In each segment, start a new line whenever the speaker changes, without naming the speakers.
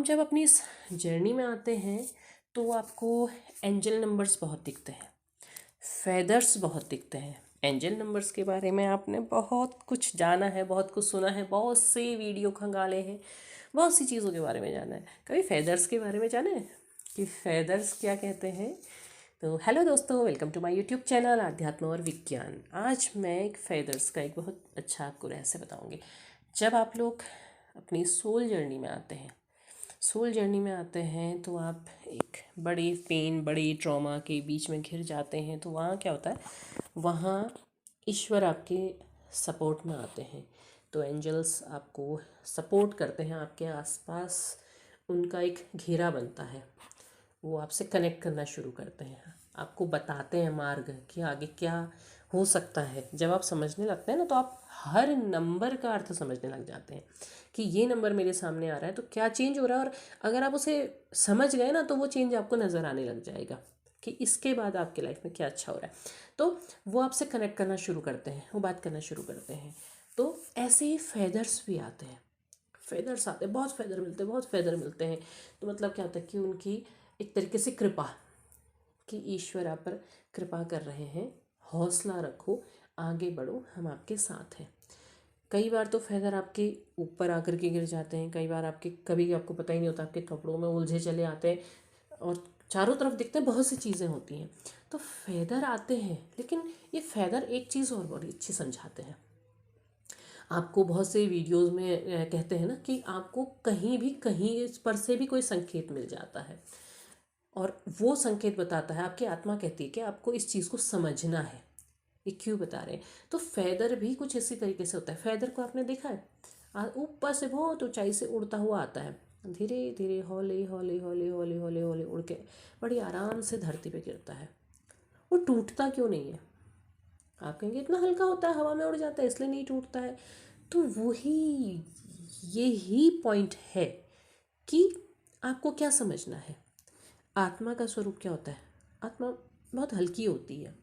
जब अपनी इस जर्नी में आते हैं तो आपको एंजल नंबर्स बहुत दिखते हैं, फेदर्स बहुत दिखते हैं। एंजल नंबर्स के बारे में आपने बहुत कुछ जाना है, बहुत कुछ सुना है, बहुत से वीडियो खंगाले हैं, बहुत सी चीज़ों के बारे में जाना है। कभी फेदर्स के बारे में जाना है कि फेदर्स क्या कहते हैं? तो हेलो दोस्तों, welcome to my YouTube channel आध्यात्म और विज्ञान। आज मैं एक फेदर्स का एक बहुत अच्छा आपको रहस्य बताऊंगी। जब आप लोग अपनी सोल जर्नी में आते हैं तो आप एक बड़े पेन, बड़े ट्रॉमा के बीच में घिर जाते हैं। तो वहाँ क्या होता है, वहाँ ईश्वर आपके सपोर्ट में आते हैं। तो एंजल्स आपको सपोर्ट करते हैं, आपके आसपास उनका एक घेरा बनता है। वो आपसे कनेक्ट करना शुरू करते हैं, आपको बताते हैं मार्ग कि आगे क्या हो सकता है। जब आप समझने लगते हैं ना, तो आप हर नंबर का अर्थ समझने लग जाते हैं कि ये नंबर मेरे सामने आ रहा है तो क्या चेंज हो रहा है। और अगर आप उसे समझ गए ना, तो वो चेंज आपको नज़र आने लग जाएगा कि इसके बाद आपके लाइफ में क्या अच्छा हो रहा है। तो वो आपसे कनेक्ट करना शुरू करते हैं, वो बात करना शुरू करते हैं। तो ऐसे ही फेदर्स भी आते हैं, फेदर्स आते हैं, बहुत फेदर मिलते हैं, बहुत फेदर मिलते हैं। तो मतलब क्या होता है कि उनकी एक तरीके से कृपा, कि ईश्वर आप पर कृपा कर रहे हैं, हौसला रखो, आगे बढ़ो, हम आपके साथ हैं। कई बार तो फेदर आपके ऊपर आकर के गिर जाते हैं, कई बार कभी आपको पता ही नहीं होता, आपके कपड़ों में उलझे चले आते हैं और चारों तरफ दिखते हैं, बहुत सी चीज़ें होती हैं। तो फेदर आते हैं, लेकिन ये फेदर एक चीज़ और बड़ी अच्छी समझाते हैं। आपको बहुत से वीडियोस में कहते हैं ना कि आपको कहीं भी, कहीं इस पर से भी कोई संकेत मिल जाता है और वो संकेत बताता है, आपकी आत्मा कहती है कि आपको इस चीज़ को समझना है। ये क्यों बता रहे हैं? तो फेदर भी कुछ इसी तरीके से होता है। फेदर को आपने देखा है, ऊपर से बहुत ऊंचाई से उड़ता हुआ आता है, धीरे धीरे हौले हौले हौले हौले हौले हौले उड़ के बड़ी आराम से धरती पे गिरता है। वो टूटता क्यों नहीं है? आप कहेंगे इतना हल्का होता है, हवा में उड़ जाता है, इसलिए नहीं टूटता है। तो वही, यही पॉइंट है कि आपको क्या समझना है। आत्मा का स्वरूप क्या होता है? आत्मा बहुत हल्की होती है,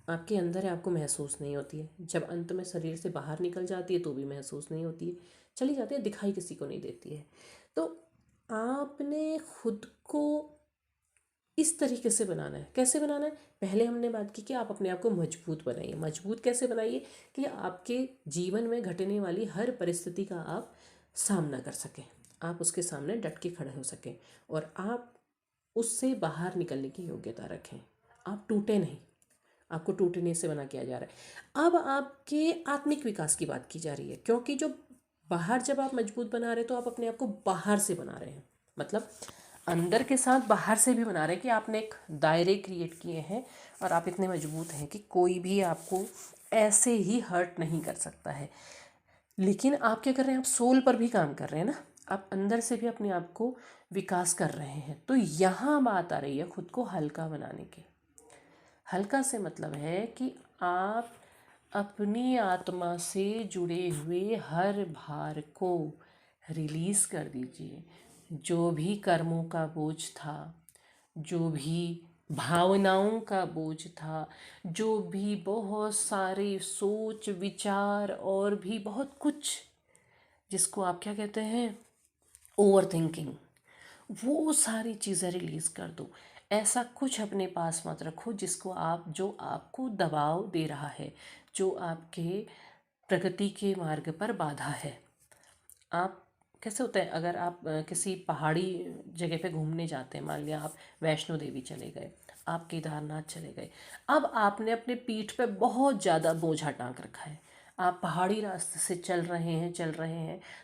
आपके अंदर है, आपको महसूस नहीं होती है। जब अंत में शरीर से बाहर निकल जाती है तो भी महसूस नहीं होती है, चली जाती है, दिखाई किसी को नहीं देती है। तो आपने खुद को इस तरीके से बनाना है। कैसे बनाना है? पहले हमने बात की कि आप अपने आप को मजबूत बनाइए। मजबूत कैसे बनाइए? कि आपके जीवन में घटने वाली हर परिस्थिति का आप सामना कर सकें, आप उसके सामने डट के खड़े हो सकें और आप उससे बाहर निकलने की योग्यता रखें। आप टूटे नहीं, आपको टूटने से मना किया जा रहा है। अब आपके आत्मिक विकास की बात की जा रही है, क्योंकि जो बाहर जब आप मजबूत बना रहे, तो आप अपने आप को बाहर से बना रहे हैं, मतलब अंदर के साथ बाहर से भी बना रहे हैं कि आपने एक दायरे क्रिएट किए हैं और आप इतने मजबूत हैं कि कोई भी आपको ऐसे ही हर्ट नहीं कर सकता है। लेकिन आप क्या कर रहे हैं? आप सोल पर भी काम कर रहे हैं ना, आप अंदर से भी अपने आप को विकास कर रहे हैं। तो यहाँ बात आ रही है खुद को हल्का बनाने की। हल्का से मतलब है कि आप अपनी आत्मा से जुड़े हुए हर भार को रिलीज़ कर दीजिए। जो भी कर्मों का बोझ था, जो भी भावनाओं का बोझ था, जो भी बहुत सारे सोच विचार और भी बहुत कुछ, जिसको आप क्या कहते हैं, ओवर थिंकिंग, वो सारी चीज़ें रिलीज़ कर दो। ऐसा कुछ अपने पास मत रखो जो आपको दबाव दे रहा है, जो आपके प्रगति के मार्ग पर बाधा है। आप कैसे होता है, अगर आप किसी पहाड़ी जगह पे घूमने जाते हैं, मान लिया आप वैष्णो देवी चले गए, आप केदारनाथ चले गए, अब आपने अपने पीठ पे बहुत ज़्यादा बोझा टांग रखा है, आप पहाड़ी रास्ते से चल रहे हैं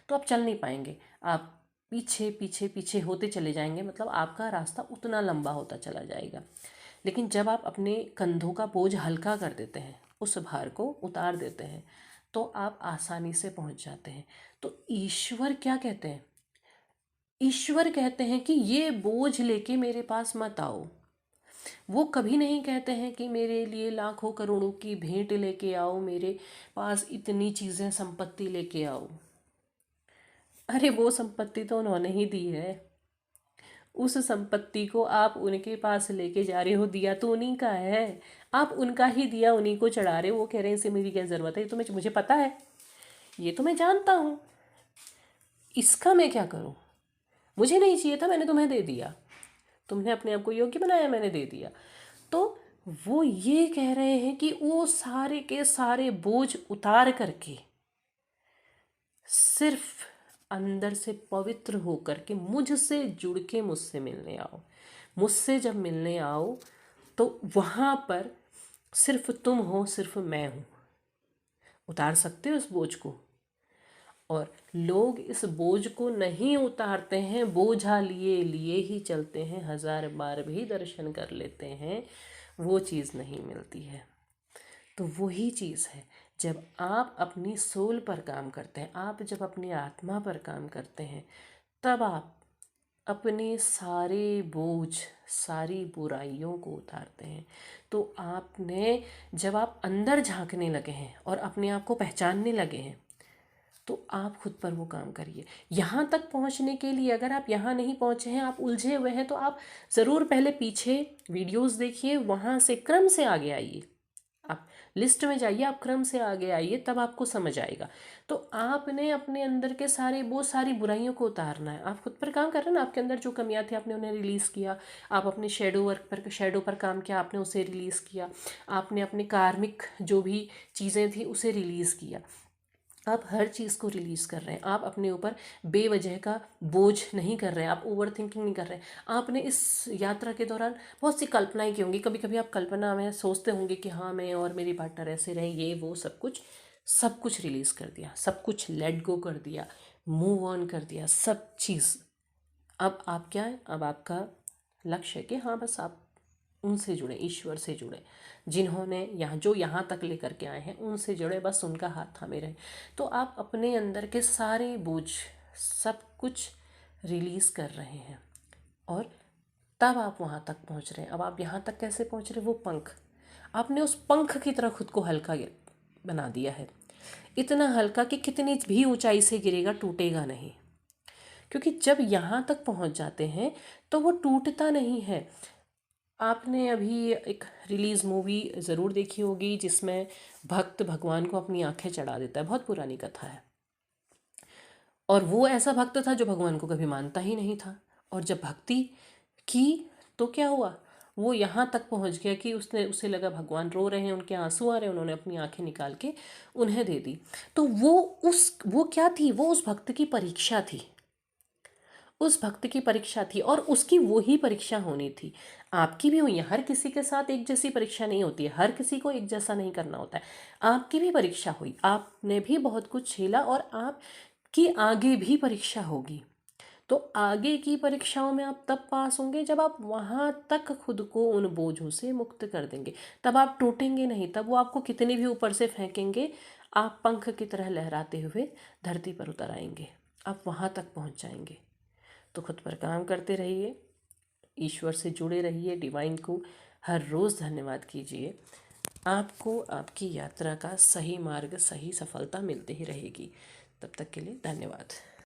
तो आप चल नहीं पाएंगे, आप पीछे पीछे पीछे होते चले जाएंगे, मतलब आपका रास्ता उतना लंबा होता चला जाएगा। लेकिन जब आप अपने कंधों का बोझ हल्का कर देते हैं, उस भार को उतार देते हैं, तो आप आसानी से पहुंच जाते हैं। तो ईश्वर क्या कहते हैं? ईश्वर कहते हैं कि ये बोझ लेके मेरे पास मत आओ। वो कभी नहीं कहते हैं कि मेरे लिए लाखों करोड़ों की भेंट लेके आओ, मेरे पास इतनी चीज़ें संपत्ति लेके आओ। अरे वो संपत्ति तो उन्होंने ही दी है, उस संपत्ति को आप उनके पास लेके जा रहे हो, दिया तो उन्हीं का है, आप उनका ही दिया उन्हीं को चढ़ा रहे हो। वो कह रहे हैं इसे मेरी क्या ज़रूरत है, ये तो मुझे पता है, ये तो मैं जानता हूँ, इसका मैं क्या करूँ? मुझे नहीं चाहिए था, मैंने तुम्हें दे दिया, तुमने अपने आप को योग्य बनाया, मैंने दे दिया। तो वो ये कह रहे हैं कि वो सारे के सारे बोझ उतार करके सिर्फ अंदर से पवित्र होकर के मुझसे जुड़ के मुझसे मिलने आओ। मुझसे जब मिलने आओ तो वहाँ पर सिर्फ तुम हो, सिर्फ मैं हूँ। उतार सकते हो इस बोझ को? और लोग इस बोझ को नहीं उतारते हैं, बोझा लिए लिए ही चलते हैं, 1000 बार भी दर्शन कर लेते हैं, वो चीज़ नहीं मिलती है। तो वही चीज़ है, जब आप अपनी सोल पर काम करते हैं, आप जब अपनी आत्मा पर काम करते हैं, तब आप अपने सारे बोझ, सारी बुराइयों को उतारते हैं। तो आपने जब आप अंदर झांकने लगे हैं और अपने आप को पहचानने लगे हैं, तो आप खुद पर वो काम करिए। यहाँ तक पहुँचने के लिए अगर आप यहाँ नहीं पहुँचे हैं, आप उलझे हुए हैं, तो आप ज़रूर पहले पीछे वीडियोस देखिए, वहाँ से क्रम से आगे आइए। आप लिस्ट में जाइए, आप क्रम से आगे आइए, तब आपको समझ आएगा। तो आपने अपने अंदर के सारे वो सारी बुराइयों को उतारना है। आप खुद पर काम कर रहे हैं ना, आपके अंदर जो कमियां थी आपने उन्हें रिलीज़ किया। आप अपने शेडो पर काम किया, आपने उसे रिलीज़ किया। आपने अपने कार्मिक जो भी चीज़ें थी उसे रिलीज़ किया। आप हर चीज़ को रिलीज़ कर रहे हैं। आप अपने ऊपर बेवजह का बोझ नहीं कर रहे हैं, आप ओवर थिंकिंग नहीं कर रहे हैं। आपने इस यात्रा के दौरान बहुत सी कल्पनाएं की होंगी। कभी कभी आप कल्पना में सोचते होंगे कि हाँ, मैं और मेरी पार्टनर ऐसे रहे, ये वो सब कुछ रिलीज़ कर दिया, सब कुछ लेट गो कर दिया, मूव ऑन कर दिया, सब चीज़। अब आप क्या है, अब आपका लक्ष्य है कि हाँ, बस आप उनसे जुड़े, ईश्वर से जुड़े, जिन्होंने यहाँ तक लेकर के आए हैं उनसे जुड़े, बस उनका हाथ थामे रहे। तो आप अपने अंदर के सारे बोझ, सब कुछ रिलीज़ कर रहे हैं और तब आप वहाँ तक पहुँच रहे हैं। अब आप यहाँ तक कैसे पहुँच रहे हैं? वो पंख, आपने उस पंख की तरह खुद को हल्का बना दिया है, इतना हल्का कि कितनी भी ऊंचाई से गिरेगा टूटेगा नहीं। क्योंकि जब यहाँ तक पहुँच जाते हैं तो वो टूटता नहीं है। आपने अभी एक रिलीज़ मूवी ज़रूर देखी होगी जिसमें भक्त भगवान को अपनी आंखें चढ़ा देता है, बहुत पुरानी कथा है। और वो ऐसा भक्त था जो भगवान को कभी मानता ही नहीं था, और जब भक्ति की तो क्या हुआ, वो यहाँ तक पहुँच गया कि उसे लगा भगवान रो रहे हैं, उनके आंसू आ रहे हैं, उन्होंने अपनी आंखें निकाल के उन्हें दे दी। तो वो क्या थी, वो उस भक्त की परीक्षा थी, उस भक्त की परीक्षा थी, और उसकी वो ही परीक्षा होनी थी। आपकी भी हुई है, हर किसी के साथ एक जैसी परीक्षा नहीं होती है, हर किसी को एक जैसा नहीं करना होता है। आपकी भी परीक्षा हुई, आपने भी बहुत कुछ झेला, और आपकी आगे भी परीक्षा होगी। तो आगे की परीक्षाओं में आप तब पास होंगे जब आप वहाँ तक खुद को उन बोझों से मुक्त कर देंगे। तब आप टूटेंगे नहीं, तब वो आपको कितने भी ऊपर से फेंकेंगे, आप पंख की तरह लहराते हुए धरती पर उतर आएंगे, आप वहाँ तक पहुँच जाएंगे। तो खुद पर काम करते रहिए, ईश्वर से जुड़े रहिए, डिवाइन को हर रोज़ धन्यवाद कीजिए। आपको आपकी यात्रा का सही मार्ग, सही सफलता मिलती ही रहेगी। तब तक के लिए धन्यवाद।